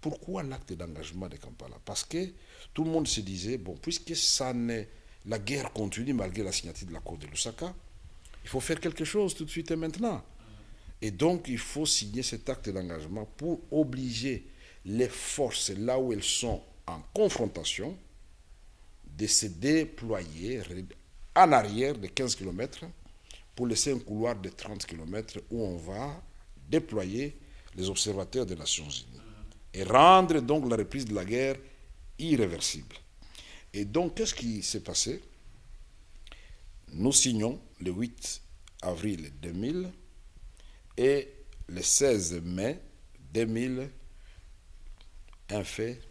Pourquoi l'acte d'engagement de Kampala? Parce que tout le monde se disait, bon, puisque ça n'est, la guerre continue malgré la signature de l'accord de Lusaka, il faut faire quelque chose tout de suite et maintenant. Et donc, il faut signer cet acte d'engagement pour obliger les forces, là où elles sont en confrontation, de se déployer en arrière de 15 km pour laisser un couloir de 30 km où on va déployer les observateurs des Nations Unies et rendre donc la reprise de la guerre irréversible. Et donc, qu'est-ce qui s'est passé? Nous signons le 8 avril 2000 et le 16 mai 2000, un fait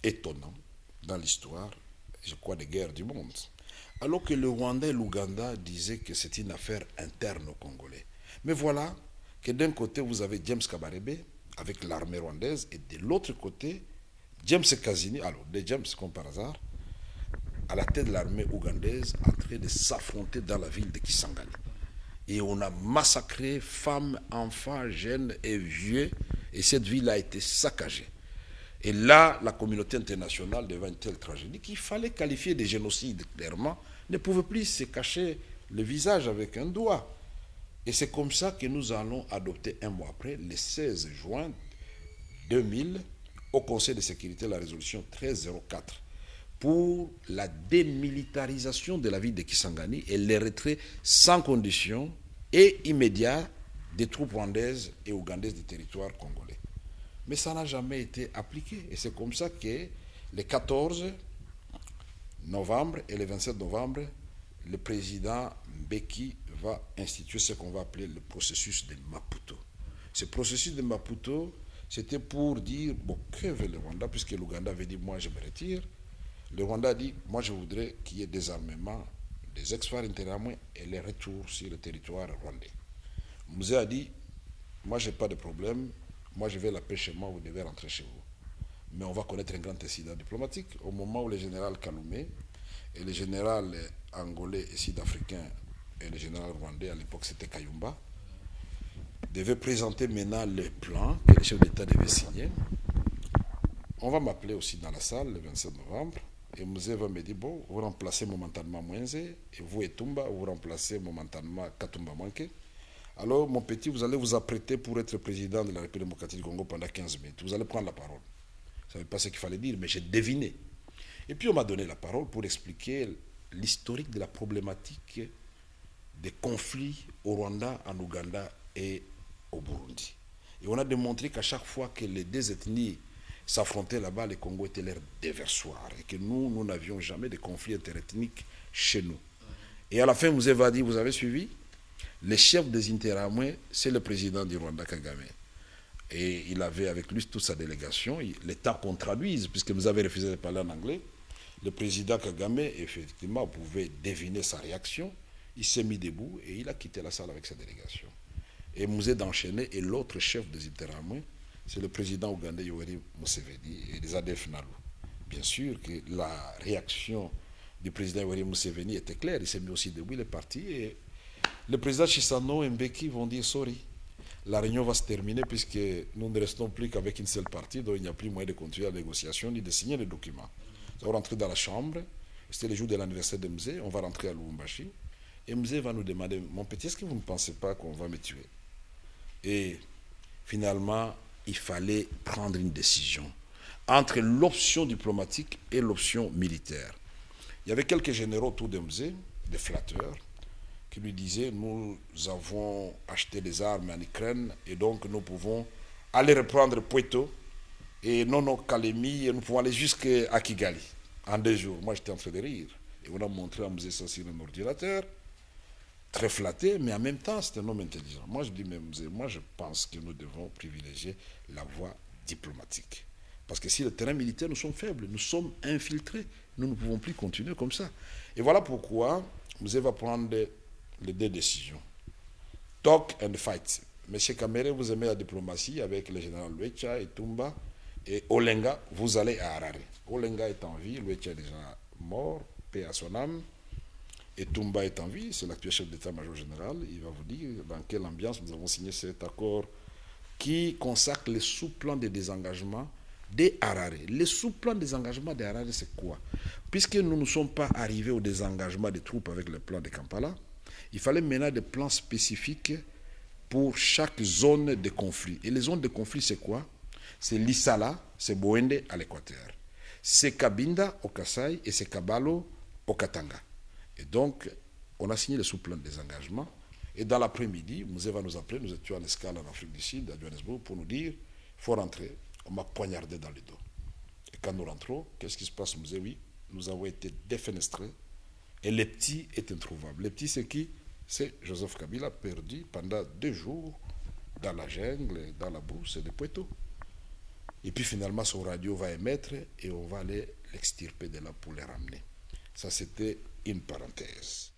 étonnant dans l'histoire, je crois, des guerres du monde. Alors que le Rwanda et l'Ouganda disaient que c'est une affaire interne aux Congolais. Mais voilà que d'un côté, vous avez James Kabarebe avec l'armée rwandaise et de l'autre côté, James Kazini, alors de James comme par hasard, à la tête de l'armée ougandaise en train de s'affronter dans la ville de Kisangani. Et on a massacré femmes, enfants, jeunes et vieux, et cette ville a été saccagée. Et là, la communauté internationale, devant une telle tragédie, qu'il fallait qualifier de génocide clairement, ne pouvait plus se cacher le visage avec un doigt. Et c'est comme ça que nous allons adopter un mois après, le 16 juin 2000, au Conseil de sécurité, la résolution 1304 pour la démilitarisation de la ville de Kisangani et le retrait sans condition et immédiat des troupes rwandaises et ougandaises du territoire congolais. Mais ça n'a jamais été appliqué. Et c'est comme ça que le 14 novembre et le 27 novembre, le président Mbeki va instituer ce qu'on va appeler le processus de Maputo. Ce processus de Maputo, c'était pour dire, bon, que veut le Rwanda, puisque l'Ouganda avait dit, moi je me retire. Le Rwanda a dit, moi je voudrais qu'il y ait des armements, des ex-phares intérieurs et les retours sur le territoire rwandais. Mouzé a dit, moi je n'ai pas de problème, moi je vais la paix chez moi, vous devez rentrer chez vous. Mais on va connaître un grand incident diplomatique au moment où le général Kaloumé et le général angolais et sud-africain et le général rwandais, à l'époque c'était Kayumba, devaient présenter maintenant le plan que les chefs d'État devaient signer. On va m'appeler aussi dans la salle le 27 novembre. Et Mouzé va me dire, bon, vous remplacez momentanément Mwenze, et vous et Tumba, vous remplacez momentanément Katumba Manke. Alors, mon petit, vous allez vous apprêter pour être président de la République démocratique du Congo pendant 15 minutes. Vous allez prendre la parole. Je ne savais pas ce qu'il fallait dire, mais j'ai deviné. Et puis, on m'a donné la parole pour expliquer l'historique de la problématique des conflits au Rwanda, en Ouganda et au Burundi. Et on a démontré qu'à chaque fois que les deux ethnies s'affrontaient là-bas, le Congo était leur déversoir. Et que nous n'avions jamais de conflits interethniques chez nous. Et à la fin, Mouzé va dire, vous avez suivi? Le chef des Interamwe, c'est le président du Rwanda, Kagame. Et il avait avec lui toute sa délégation. L'État qu'on traduise, puisque vous avez refusé de parler en anglais. Le président Kagame, effectivement, pouvait deviner sa réaction. Il s'est mis debout et il a quitté la salle avec sa délégation. Et Mouzé d'enchaîner, et l'autre chef des Interamwe, c'est le président ougandais Yoweri Museveni et les ADF Nalu. Bien sûr que la réaction du président Yoweri Museveni était claire. Il s'est mis aussi debout, il est parti. Et le président Chissano et Mbeki vont dire sorry. La réunion va se terminer puisque nous ne restons plus qu'avec une seule partie, donc il n'y a plus moyen de continuer la négociation ni de signer les documents. On va rentrer dans la chambre. C'était le jour de l'anniversaire de Mzé. On va rentrer à Lubumbashi. Et Mzé va nous demander, mon petit, est-ce que vous ne pensez pas qu'on va me tuer? Et finalement, il fallait prendre une décision entre l'option diplomatique et l'option militaire. Il y avait quelques généraux autour de Mzé, des flatteurs, qui lui disaient, nous avons acheté des armes en Ukraine et donc nous pouvons aller reprendre Puerto et Nono Kalemi et nous pouvons aller jusqu'à Kigali en 2 jours. Moi j'étais en train de rire. Et on a montré à Mzé ça sur un ordinateur, très flatté, mais en même temps c'est un homme intelligent. Moi je dis, mais Mzé, moi je pense que nous devons privilégier la voie diplomatique. Parce que si le terrain militaire, nous sommes faibles, nous sommes infiltrés, nous ne pouvons plus continuer comme ça. Et voilà pourquoi Mzé va prendre les 2 décisions. Talk and fight. Monsieur Kamere, vous aimez la diplomatie avec le général Luecha et Tumba. Et Olenga, vous allez à Harare. Olenga est en vie, Luecha est déjà mort, paix à son âme. Et Tumba est en vie, c'est l'actuel chef d'état-major général. Il va vous dire dans quelle ambiance nous avons signé cet accord qui consacre les sous-plans de désengagement des Harare. Le sous-plan des engagements des Harare, c'est quoi? Puisque nous ne sommes pas arrivés au désengagement des troupes avec le plan de Kampala, il fallait maintenant des plans spécifiques pour chaque zone de conflit. Et les zones de conflit, c'est quoi? C'est Lissala, c'est Boende à l'équateur. C'est Kabinda au Kasaï et c'est Kabalo au Katanga. Et donc, on a signé le sous-plan des engagements. Et dans l'après-midi, Moussé va nous appeler, nous étions en escale en Afrique du Sud, à Johannesburg, pour nous dire, il faut rentrer. On m'a poignardé dans le dos. Et quand nous rentrons, qu'est-ce qui se passe, Moussé? Oui, nous avons été défenestrés. Et les petits est introuvable. Les petits, c'est qui? C'est Joseph Kabila, perdu pendant 2 jours dans la jungle, dans la brousse de Poitou. Et puis finalement, son radio va émettre et on va aller l'extirper de là pour les ramener. Ça, c'était une parenthèse.